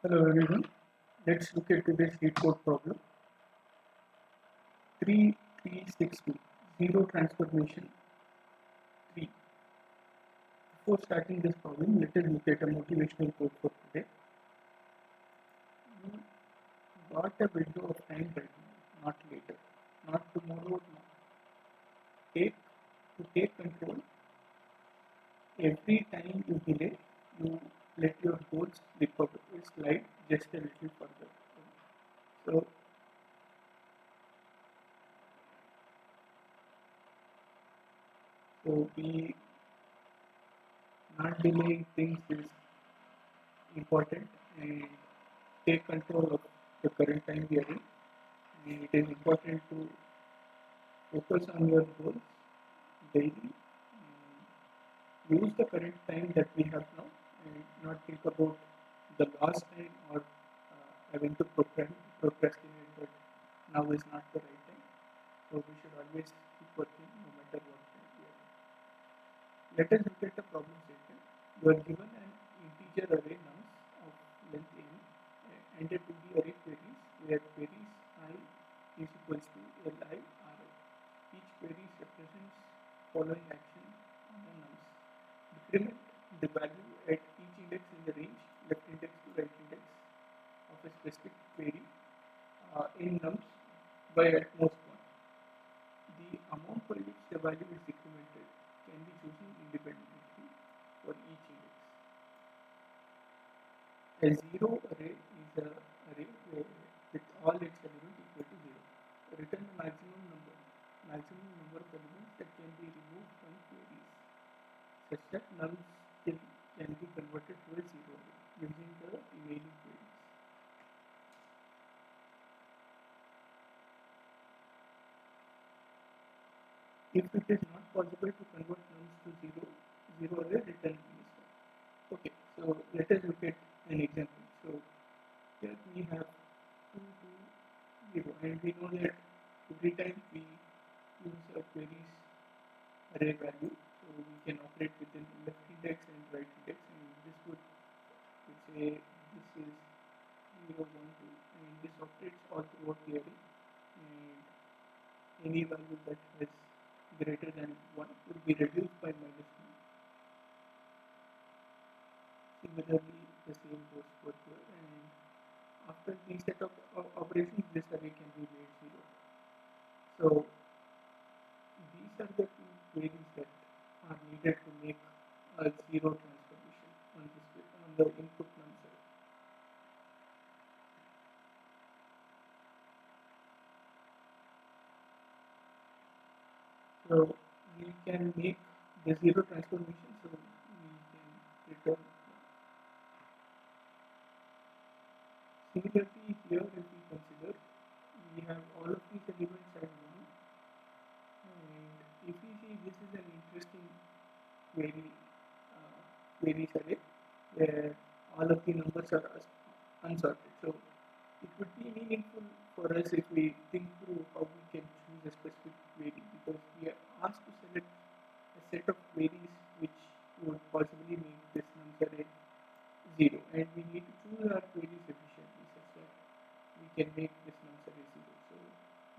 Hello everyone, let's look at today's Leetcode problem 3362 Zero Transformation 3. Before starting this problem, let us look at a motivational quote for today. You got a window of time right now, not later, not tomorrow, now. Take control. Every time you delay, you let your goals slide just a little further. So we not delaying things is important, and take control of the current time we are in. And it is important to focus on your goals daily. Use the current time that we have now and not think about the last time or having to procrastinate that now is not the right time. So we should always keep working no matter what time we are in. Let us look at the problem statement. You are given an integer array nums of length n and a 2D array queries where queries I is equals to li ri. Each query represents following action on the nums. Decrement the value at each index in the range left index to right index of a specific query in nums by at most one. The amount for which the value is decremented can be chosen independently for each index. A zero array is an array with all its elements equal to 0. Return the maximum number of elements that can be removed from queries, such that nums still can be converted to a zero array using the remaining queries. If it is not possible to convert nums to zero array, return instead. Okay, so let us look at an example. So here we have 2 to 0, and we know that every time we use a query's array value, so we can operate within left index and right index, and this would say this is 0, 1, 2, and this operates all throughout the array, and any value that is greater than 1 will be reduced by -1. Similarly, the same goes for here, and after these set of operations, this array can be made 0. So these are the two queries that are needed to make a zero transformation on the input nums array. So we can make the zero transformation, so we can return 1. Similarly, here if we consider, we have all of these elements at 1, and if we see, this is an interesting queries array where all of the numbers are unsorted. So it would be meaningful for us if we think through how we can choose a specific query, because we are asked to select a set of queries which would possibly make this nums array 0, and we need to choose our queries efficiently such that we can make this nums array 0. So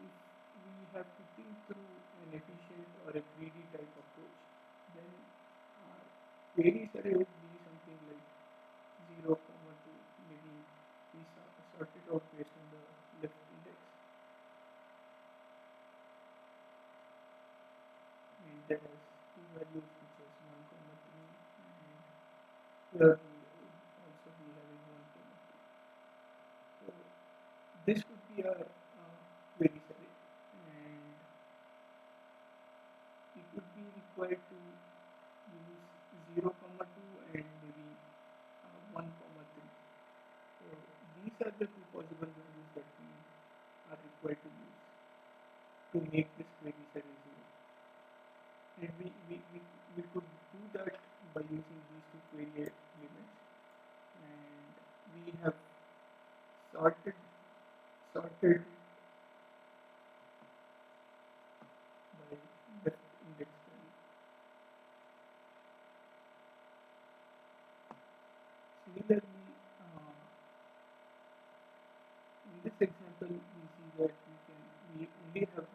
if we have to think through an efficient or a greedy type approach, then our queries array would be something like 0, 2, maybe we sort it out based on the left index, and that has two values, which is 1, 3, and here we would also be having 1, 2. So this would be our queries array, and it would be required to use 0, 2 and maybe 1, 3. So these are the two possible values that we are required to use to make this queries array 0. And we could do that by using these two query elements, and we have sorted by left index value. Similarly,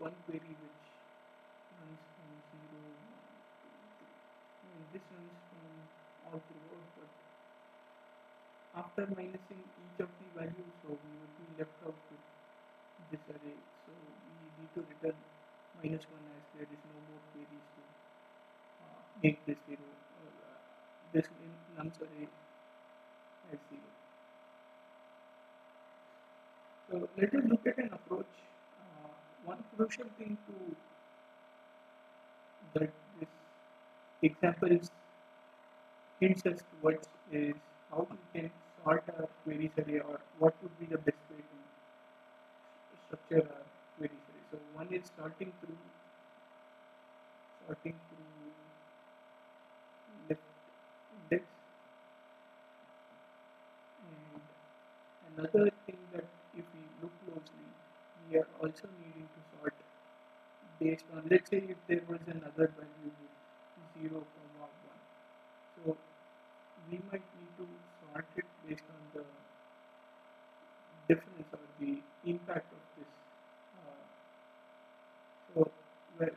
one query which runs from 0, 1, 2, 3. I mean, this runs from all throughout, but after minusing each of the values, so we will be left out with this array. So we need to return -1 as there is no more queries to make this 0, this nums array as 0. So let us look at an approach. One crucial thing to that this example hints us towards is how we can sort our queries array, or what would be the best way to structure our queries array. So one is sorting through left index, and another thing that if we look closely, we are also needing to sort based on, let's say if there was another value with 0, 1. So we might need to sort it based on the difference or the impact of this. So well,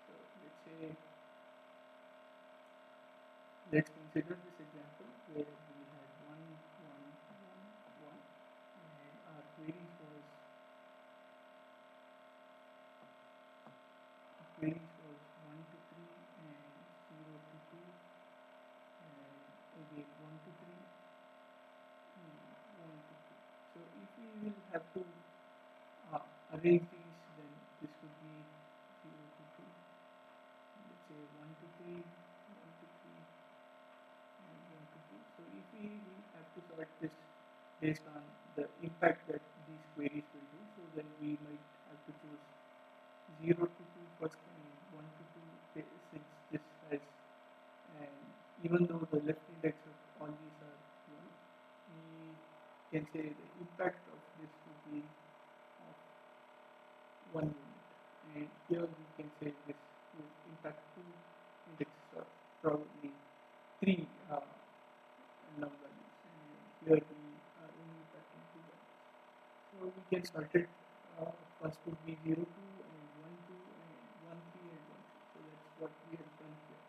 so let's consider this example where we had 1, 1, 1, 1, and our queries was 1 to 3 and 0 to 2, and again 1 to 3 and 1 to 2. So if we will have to arrange these, then this would be 0 to 2. Let's say 1 to 3, 1 to 3, and 1 to 2. So if we will have to sort this based on the impact that these queries will do, so then we might have to choose 0 to 2 first and 1 to 2, since this has, and even though the left index of all these are 1, we can say the impact of this would be of 1 unit, and here we can say this will impact 2 indexes, or probably 3 num values, and here we are only impacting 2 values. So we can sort it, first would be 0, 2 and 1, 2 and 1, 3 and 1, 3. So that's what we have done here,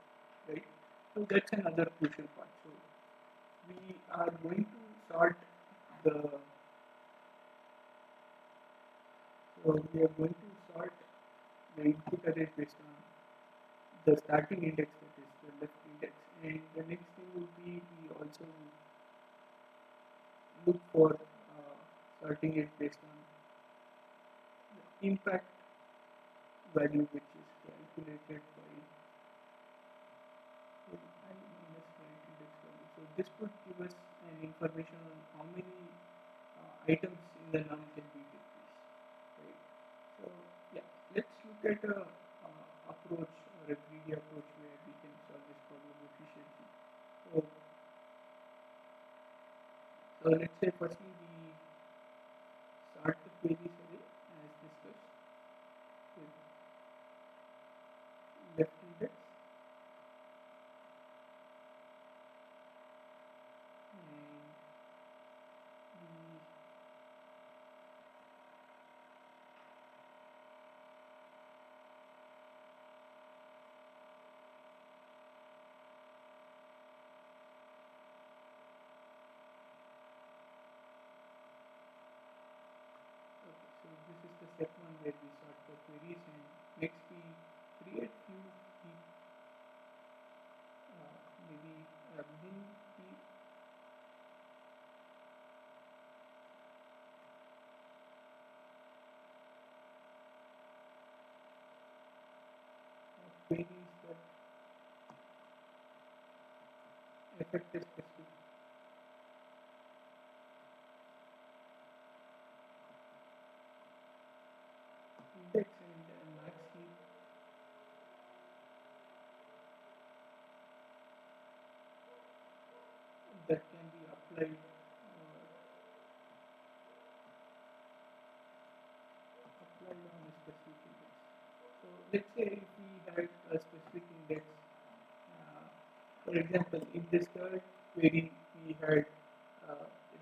right? So that's another crucial part. So we are going to sort the the input array based on the starting index, that is the left index, and the next thing will be we also look for sorting it based on the impact value, which is calculated by I minus current index value. So this would give us an information on how many items in the num can be decreased, right? So yeah, let's look at a approach, or a greedy approach, where we can solve this problem efficiently. So let's say firstly we sort the queries array as discussed with left index, and so this is the step 1 where we sort the queries, and next we create few heap, maybe a min heap, queries that affect a specific index, and max heap that can be applied on a specific index. So let's say if we had a specific index, for example, in this third query we had,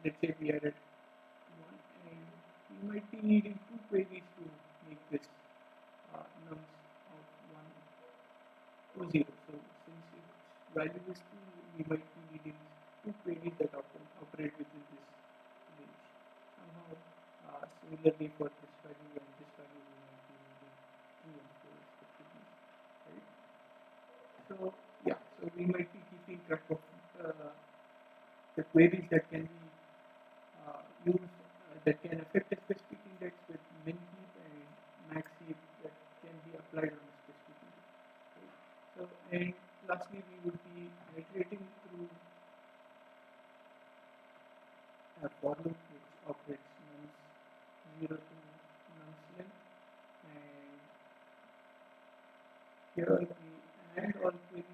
let's say we added 1, and we might be needing 2 queries to make this we might be needing two queries that operate within this range. Somehow, similarly for this value and this value, we might be needing 3 and 4 respectively, right? So yeah, so we might be keeping track of the queries that can be used that can affect a specific index with min heap and max heap that can be applied on a specific index. Right? So and lastly, we would be iterating through a for loop which operates nums 0 to nums length, and here we add all queries.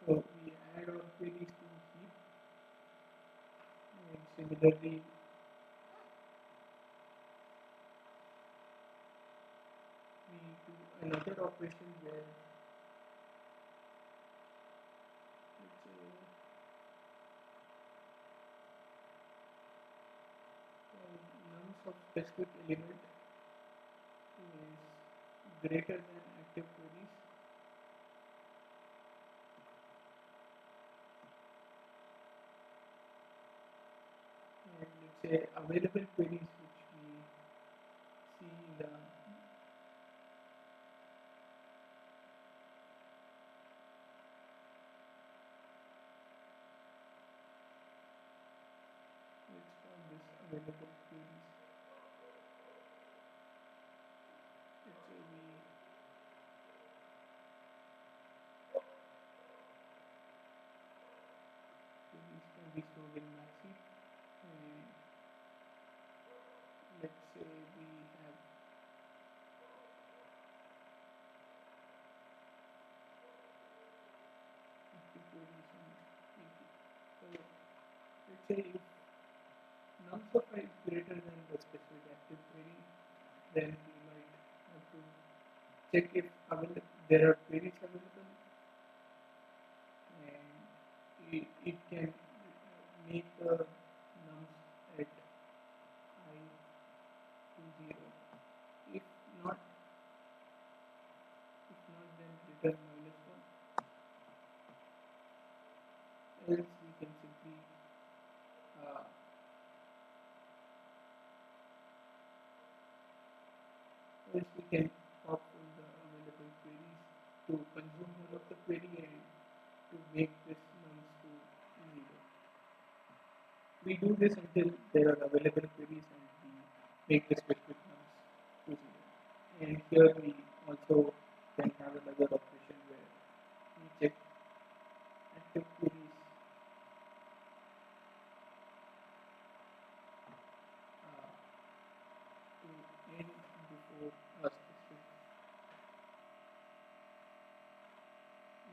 So we add all queries to heap, and similarly we do another operation where let's say nums of specific element is greater than active queries, and let's say available queries which we see in the let's call this available queries. Let's say queries can be stored in maxi, and let's say we have active queries on AP. So let's say if nums of I is greater than the specific active query, then we might have to check if there are queries available, and it can make the nums at I to 0. If not, then return -1. Else we can simply uh, pop all the available queries to consume all of the query and to make this nums to 0. We do this until there are available queries and we make the specific nums to 0. And here we also can have another operation where we check active queries to end before a specific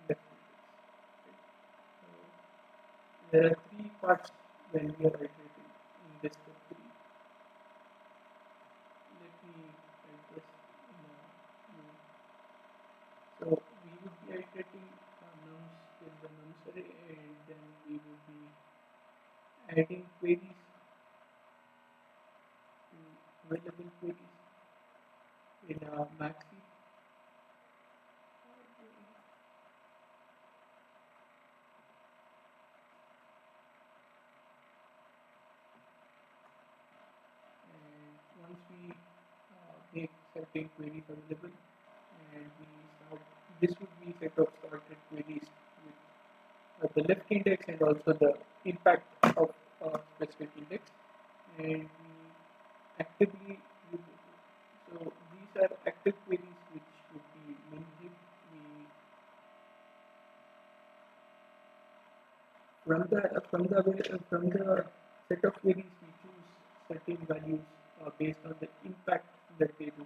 left index. Right? So there are 3 parts when we are iterating in this step 3. Let me write this in a new. So we would be iterating nums with the nums array, and then we would be adding queries to available queries in a maxi. And once we make certain queries available, and we start, this would be set of sorted queries with the left index and also the impact of a specific index, and we actively use it. So these are active queries which would be min heap. We from the set of queries we choose certain values based on the impact that they do,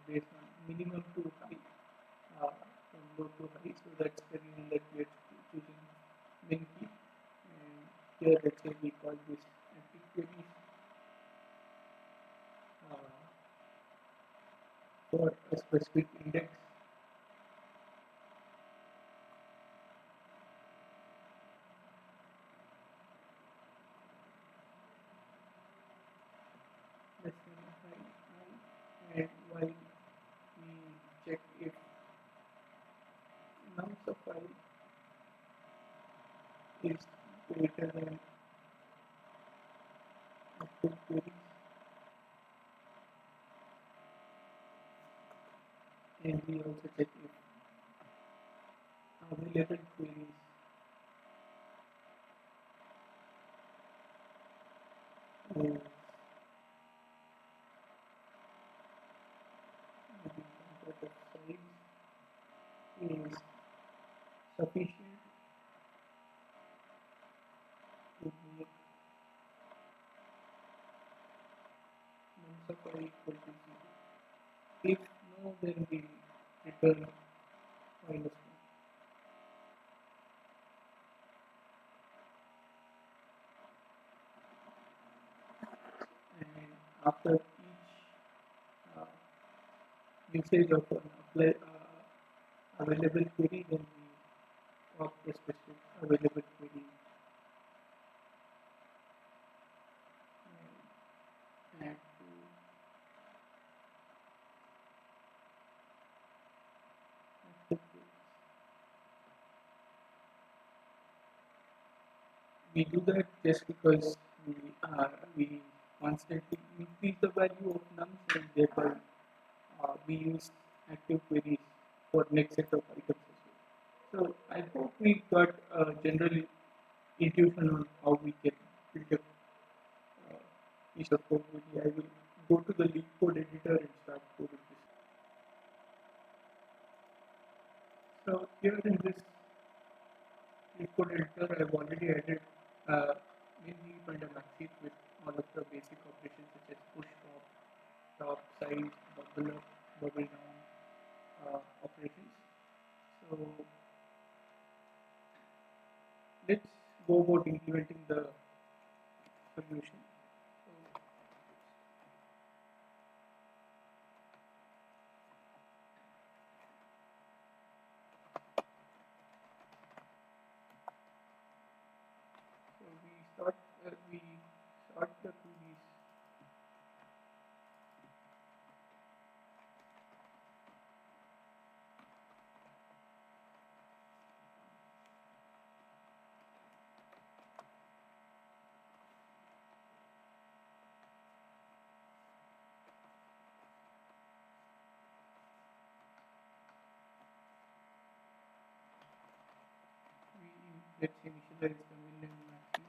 based on minimum to high, from low to high. So that's the reason that we are choosing min heap. And here let's say we call this active queries for a specific index. is greater than active queries, and we also check if available queries is maybe input of size is sufficient to make numSuffer equal to 0. If no, then we return -1. And after each usage of an available query, then we pop the specific available query and add to active queries. We do that just because we constantly increase the value of nums, and thereby we use active queries for next set of items as well. So I hope we got a general intuition on how we can build a piece of code. Maybe I will go to the Leetcode editor and start coding this. So here in this Leetcode editor, I've already added main heap and a max heap with all of the basic operations such as push, top, size, bubble up, bubble down operations. So let's go about implementing the solution. So we sort the queries let's initialize the min and max heap.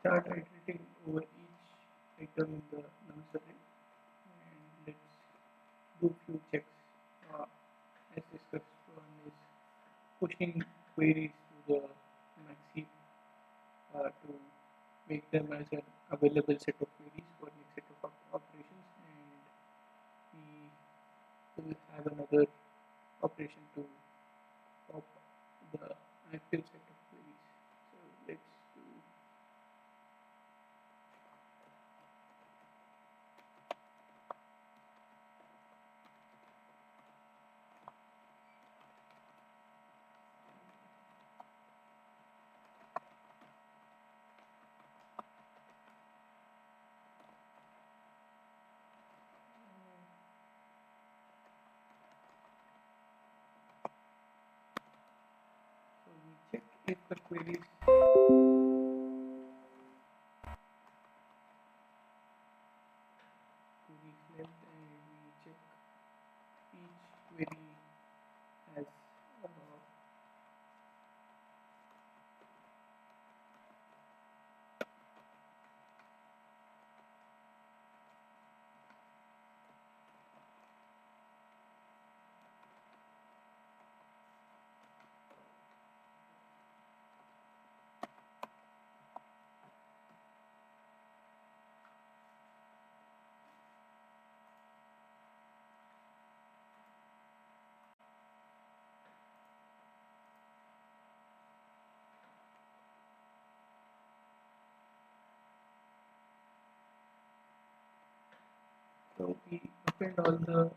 Start iterating over each item in the nums array, and let's do few checks. As discussed, one is pushing queries to the max heap to make them as an available set of queries for next set of operations, and we will have another operation to pop the active set of queries. So let's do so we check if the queries length, and we check each query has So we append all the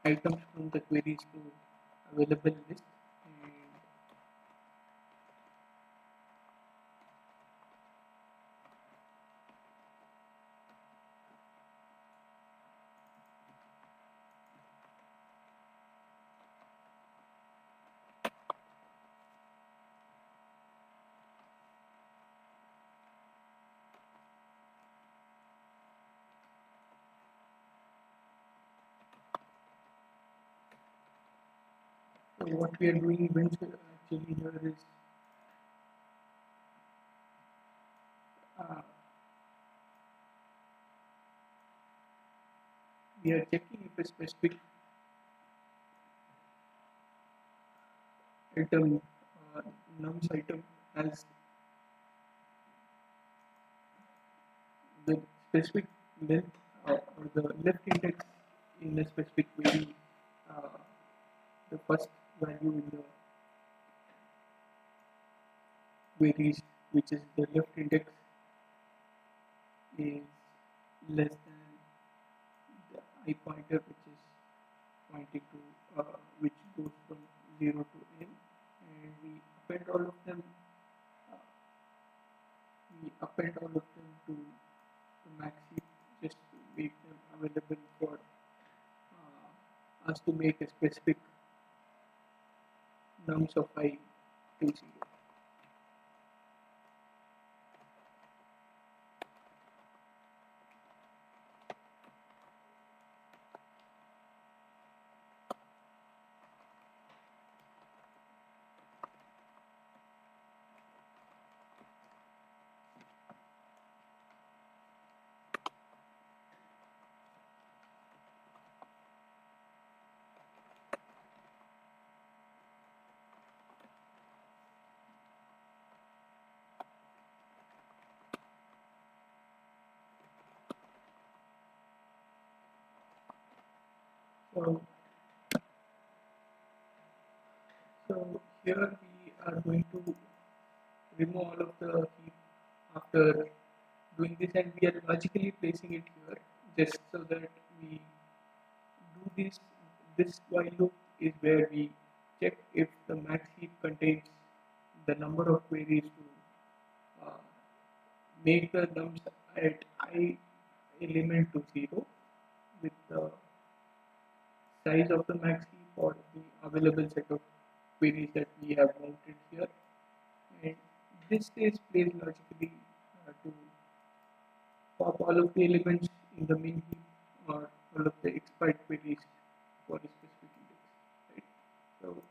items from the queries to available list. And so what we are doing eventually actually here is uh, we are checking if a specific item, nums item, has the specific length or the left index in a specific query, uh, the first value in the queries, which is the left index, is less than the I pointer, which is pointing to which goes from 0 to n, and uh, we append all of them to the max heap just to make them available for us to make a specific nums of I to 0. So, so here we are going to remove all of the heap after doing this, and we are logically placing it here just so that we do this. This while loop is where we check if the max heap contains the number of queries to make the nums at I element to 0 with the size of the max heap or the available set of queries that we have mounted here. And this is placed logically to pop all of the elements in the main heap or all of the expired queries for a specific index. Right? So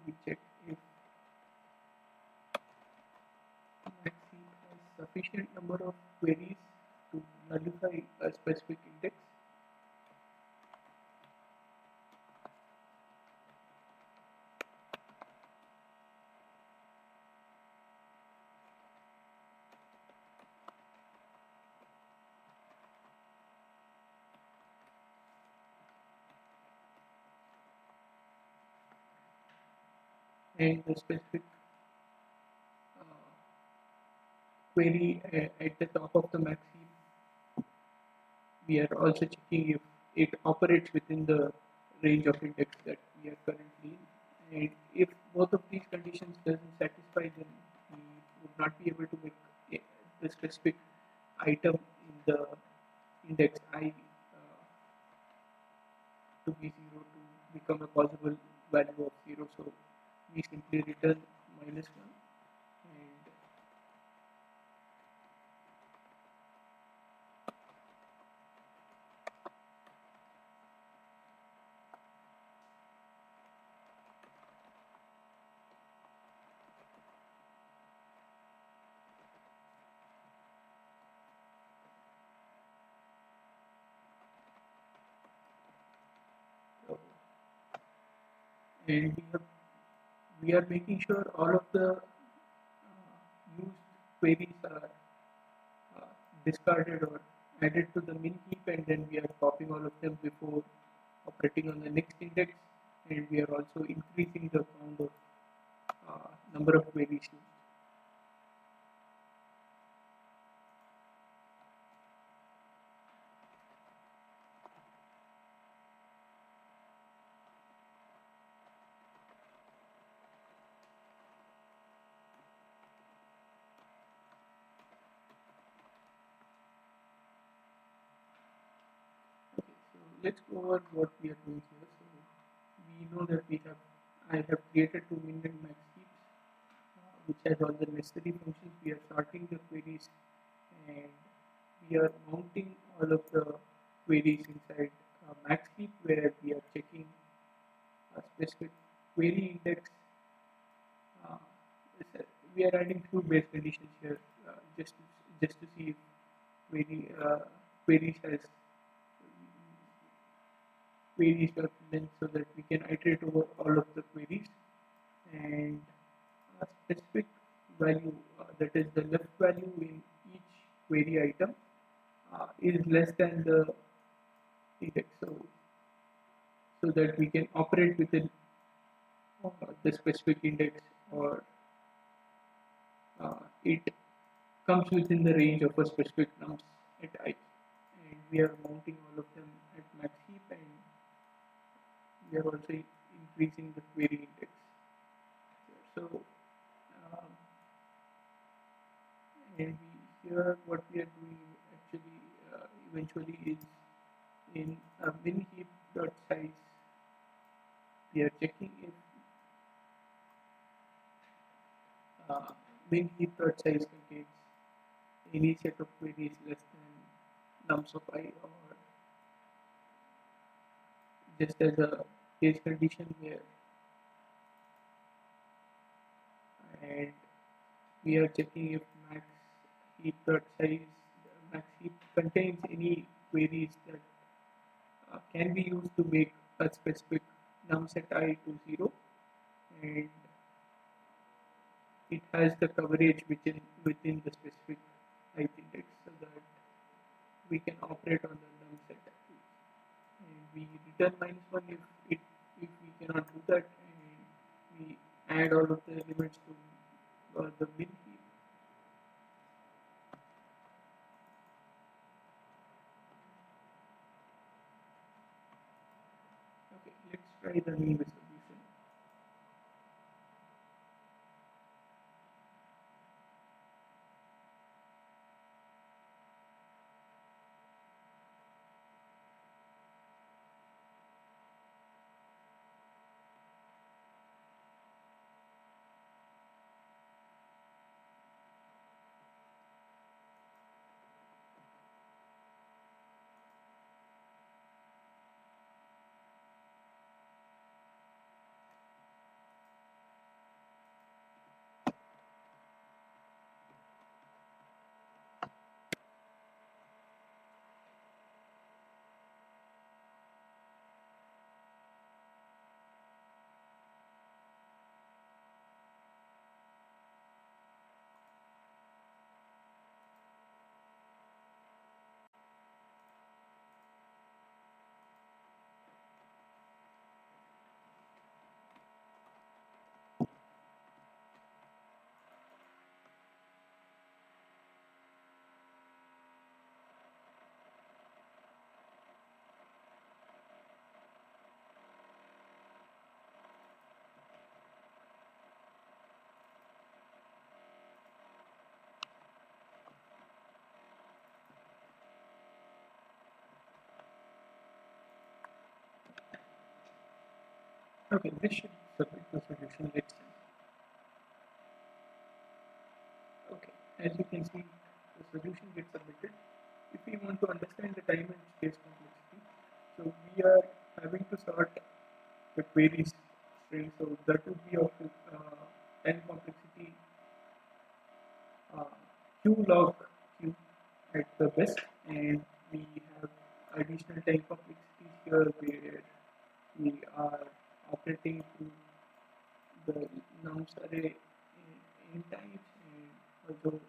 we check if max heap has sufficient number of queries to nullify a specific index. And the specific uh, query at the top of the max heap, we are also checking if it operates within the range of index that we are currently in. And if both of these conditions doesn't satisfy, then we would not be able to make the specific item in the index I to be 0 to become a possible value of 0. So we simply return -1. And so and we are making sure all of the used queries are discarded or added to the min heap, and then we are copying all of them before operating on the next index, and we are also increasing the count of number of queries used. Okay, so let's go over what we are doing here. So we know that I have created two min and max heaps, which has all the necessary functions. We are sorting the queries, and we are mounting all of the queries inside max heap, where we are checking a specific query index. Uh, we are adding few base conditions here, just to see if queries has queries document, so that we can iterate over all of the queries, and a specific value, that is the left value in each query item, is less than the index, so that we can operate within the specific index, or it comes within the range of a specific nums at I, and we are mounting all of them at max heap, and we are also increasing the query index. So, and here what we are doing actually eventually is in min heap dot size. We are checking if min heap dot size contains any set of queries less than nums of I, or just as a case condition where, and we are checking if max heap dot size max heap contains any queries that can be used to make a specific num set I to 0, and it has the coverage within the specific ith index, so that we can operate on the num set I. And we return -1 if we cannot do that, and we add all of the elements to the min heap. Okay, let's try the new solution. Okay, this should submit the solution. Let's see. Okay, as you can see, the solution gets submitted. If we want to understand the time and space complexity, so we are having to sort the queries string, so that would be of time complexity q log q at the best, and we have additional time complexity here where we are operating through the nums array in types, and also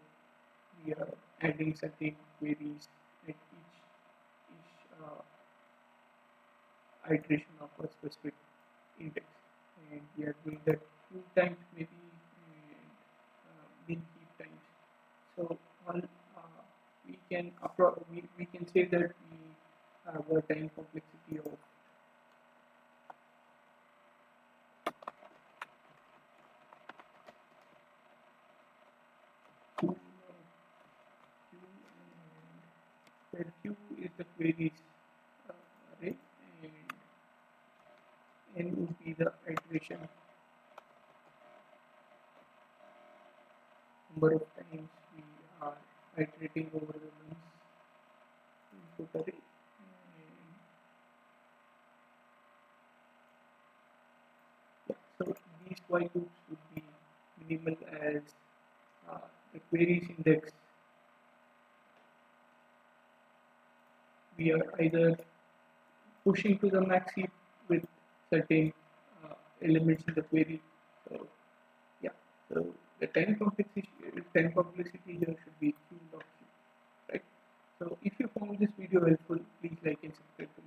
we are adding certain queries at each iteration of a specific index, and we are doing that few times maybe, and bin heap times. So on we can say that we have a time complexity of 2 q, and where q is the queries array, and n would be the iteration number of times we are iterating over the ones input array. And yeah, so these while loops would be minimal as the queries index we are either pushing to the max heap with certain elements in the query. So yeah, so the time complexity here should be q log q, right? So if you found this video helpful, please like and subscribe.